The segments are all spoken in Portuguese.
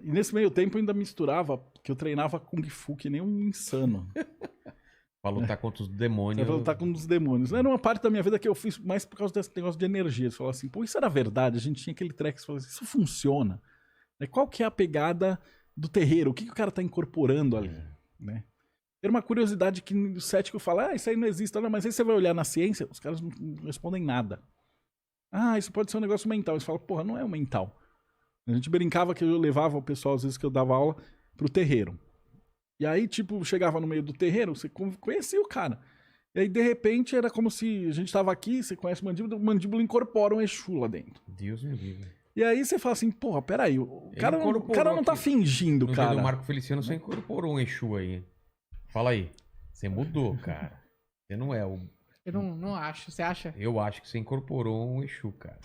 E nesse meio tempo eu ainda misturava, que eu treinava Kung Fu que nem um insano. Pra lutar contra os demônios. Pra lutar com os demônios. Era uma parte da minha vida que eu fiz mais por causa desse negócio de energia. Eles falaram assim, pô, isso era verdade. A gente tinha aquele treco que falava assim, isso funciona. Qual que é a pegada do terreiro? O que o cara tá incorporando ali? Né? Era uma curiosidade que o cético fala, isso aí não existe. Não, mas aí você vai olhar na ciência, os caras não respondem nada. Isso pode ser um negócio mental. Eles falam, porra, não é um mental. A gente brincava que eu levava o pessoal, às vezes que eu dava aula, pro terreiro. E aí, tipo, chegava no meio do terreiro, você conhecia o cara. E aí, de repente, era como se a gente tava aqui, você conhece o mandíbula incorpora um Exu lá dentro. Deus me livre. E aí você fala assim, porra, peraí, o cara não tá fingindo, no cara. No dia do Marco Feliciano, você incorporou um Exu aí. Fala aí. Você mudou, cara. Você não é o... Eu não acho, você acha? Eu acho que você incorporou um Exu, cara.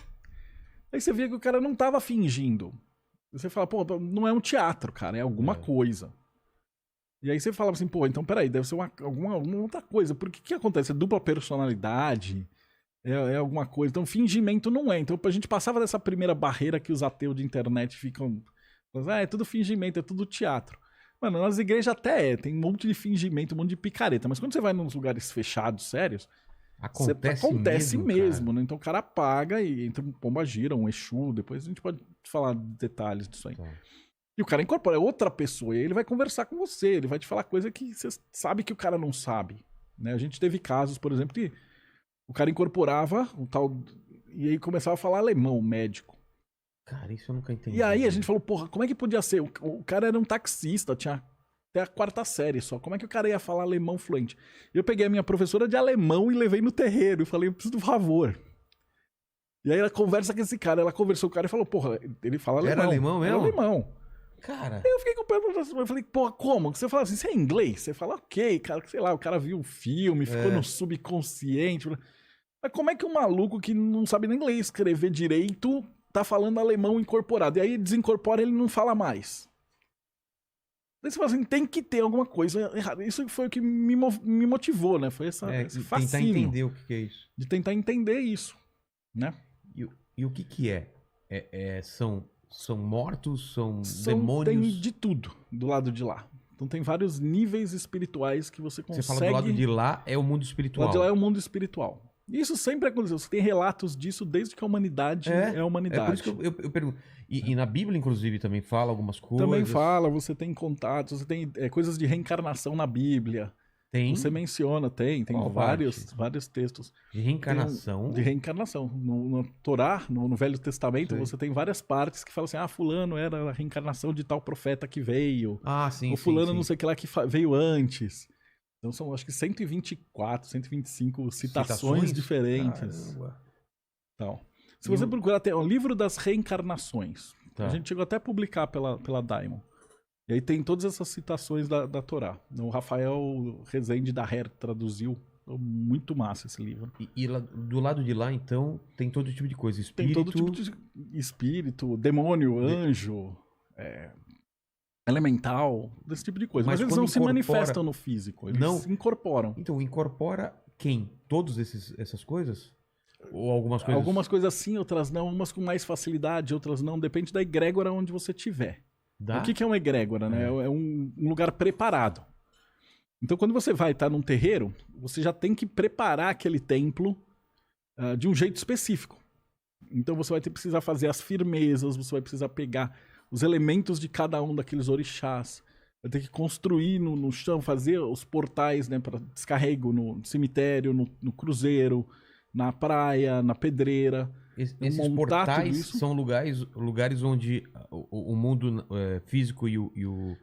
Aí você via que o cara não tava fingindo. Você fala, pô, não é um teatro, cara, é alguma coisa. E aí você fala assim, pô, então peraí, deve ser alguma outra coisa. Porque o que acontece? É dupla personalidade? É alguma coisa. Então fingimento não é. Então a gente passava dessa primeira barreira que os ateus de internet ficam... é tudo fingimento, é tudo teatro. Mano, nas igrejas até tem um monte de fingimento, um monte de picareta. Mas quando você vai nos lugares fechados, sérios... Acontece mesmo, né? Então o cara paga e entra um pombagira, um Exu, depois a gente pode falar detalhes disso aí. Tá. E o cara incorpora, é outra pessoa, e aí ele vai conversar com você, ele vai te falar coisa que você sabe que o cara não sabe. Né? A gente teve casos, por exemplo, que o cara incorporava um tal. E aí começava a falar alemão, médico. Cara, isso eu nunca entendi. E aí a gente falou, porra, como é que podia ser? O cara era um taxista, tinha até a 4ª série só. Como é que o cara ia falar alemão fluente? Eu peguei a minha professora de alemão e levei no terreiro e falei, eu preciso do favor. E aí ela conversa com esse cara, ela conversou com o cara e falou, porra, ele fala alemão. Era alemão mesmo? Era alemão. Cara. Aí eu fiquei com o pé, eu falei, porra, como? Você fala assim, você é inglês? Você fala, ok, cara, sei lá, o cara viu o filme, ficou no subconsciente. Mas como é que um maluco que não sabe nem ler e escrever direito tá falando alemão incorporado? E aí desincorpora e ele não fala mais. Daí você fala assim, tem que ter alguma coisa errada. Isso foi o que me motivou, né? Foi esse fascínio. Tentar entender o que é isso. De tentar entender isso, né? E o que é? São mortos? São demônios? Tem de tudo do lado de lá. Então tem vários níveis espirituais que você consegue... Você fala do lado de lá é o mundo espiritual. O lado de lá é o mundo espiritual. Isso sempre aconteceu. Você tem relatos disso desde que a humanidade é a humanidade. É por isso que eu pergunto. E na Bíblia, inclusive, também fala algumas coisas. Também fala, você tem contatos, você tem coisas de reencarnação na Bíblia. Tem? Você menciona, tem vários textos. De reencarnação? De reencarnação. No Torá, no Velho Testamento, você tem várias partes que falam assim, fulano era a reencarnação de tal profeta que veio. Sim, ou fulano não sei o que lá que veio antes. Então são, acho que 124, 125 citações diferentes. Caramba. Então, se você procurar até o livro das reencarnações, a gente chegou até a publicar pela Daimon. E aí tem todas essas citações da Torá. O Rafael Rezende da Her traduziu. Muito massa esse livro. E do lado de lá, então, tem todo tipo de coisa. Espírito... Tem todo tipo de espírito, demônio, anjo... elemental, desse tipo de coisa. Mas eles não se manifestam no físico, eles se incorporam. Então, incorpora quem? Todas essas coisas? Ou algumas coisas? Algumas coisas sim, outras não. Umas com mais facilidade, outras não. Depende da egrégora onde você estiver. O que é uma egrégora? Né? É um lugar preparado. Então, quando você vai estar num terreiro, você já tem que preparar aquele templo de um jeito específico. Então, você vai precisar fazer as firmezas, você vai precisar pegar os elementos de cada um daqueles orixás. Vai ter que construir no chão, fazer os portais, né, para descarrego no cemitério, no cruzeiro, na praia, na pedreira. Esses portais são lugares onde o mundo físico e o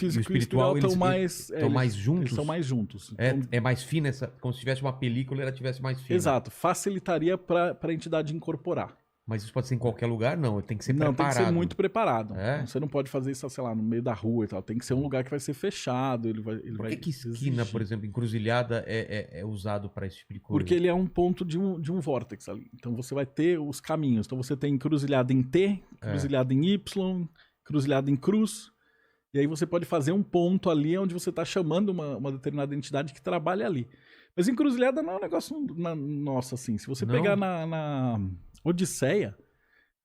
espiritual estão mais juntos? Eles são mais juntos. Então, é mais fina, como se tivesse uma película e ela tivesse mais fina. Exato, facilitaria para a entidade incorporar. Mas isso pode ser em qualquer lugar? Não, tem que ser preparado. Não, tem que ser muito preparado. Você não pode fazer isso, sei lá, no meio da rua e tal. Tem que ser um lugar que vai ser fechado. Por que esquina, por exemplo, encruzilhada é usado para esse tipo de coisa? Porque ele é um ponto de um vórtex ali. Então você vai ter os caminhos. Então você tem encruzilhada em T, encruzilhada em Y, encruzilhada em cruz. E aí você pode fazer um ponto ali onde você está chamando uma determinada entidade que trabalha ali. Mas encruzilhada não é um negócio nosso, assim. Se você pegar na Odisseia,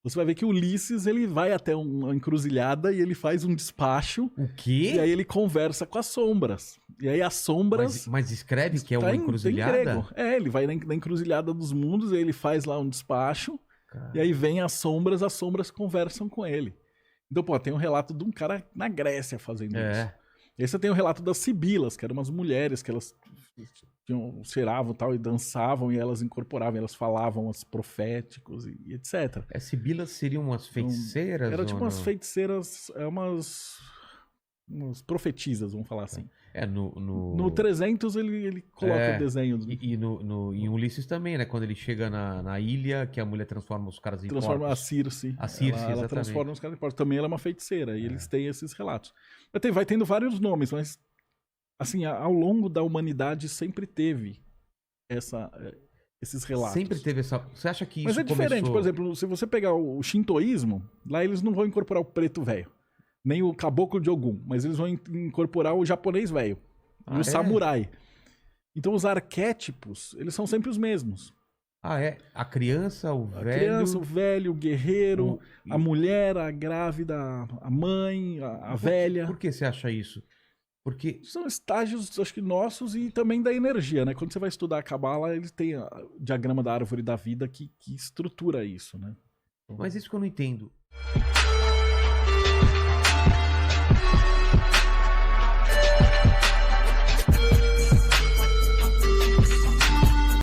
Você vai ver que o Ulisses, ele vai até uma encruzilhada e ele faz um despacho. O quê? E aí ele conversa com as sombras. E aí as sombras... Mas escreve que é uma encruzilhada? Ele vai na encruzilhada dos mundos e ele faz lá um despacho. Caramba. E aí vem as sombras conversam com ele. Então, pô, tem um relato de um cara na Grécia fazendo isso. E aí você tem o relato das Sibilas, que eram umas mulheres que elas cheiravam tal, e dançavam, e elas incorporavam, elas falavam os proféticos e etc. Sibilas seriam umas feiticeiras? Era tipo umas feiticeiras, umas profetisas, vamos falar assim. No 300 ele coloca o desenho. Em Ulisses também, né? Quando ele chega na ilha, que a mulher transforma os caras em porcos. Transforma a Circe. A Circe, exatamente. Ela transforma os caras em porcos. Também ela é uma feiticeira, e eles têm esses relatos. Vai tendo vários nomes, mas assim, ao longo da humanidade sempre teve esses relatos. Sempre teve essa... Você acha que isso Mas é diferente, por exemplo, se você pegar o shintoísmo, lá eles não vão incorporar o preto velho. Nem o caboclo de Ogum, mas eles vão incorporar o japonês velho e o samurai. Então os arquétipos, eles são sempre os mesmos. A criança, o velho... A criança, o velho, o guerreiro, a mulher, a grávida, a mãe, a velha. Por que você acha isso? Porque... São estágios, acho que nossos e também da energia, né? Quando você vai estudar a Cabala, eles têm o diagrama da árvore da vida que estrutura isso, né? Mas isso que eu não entendo.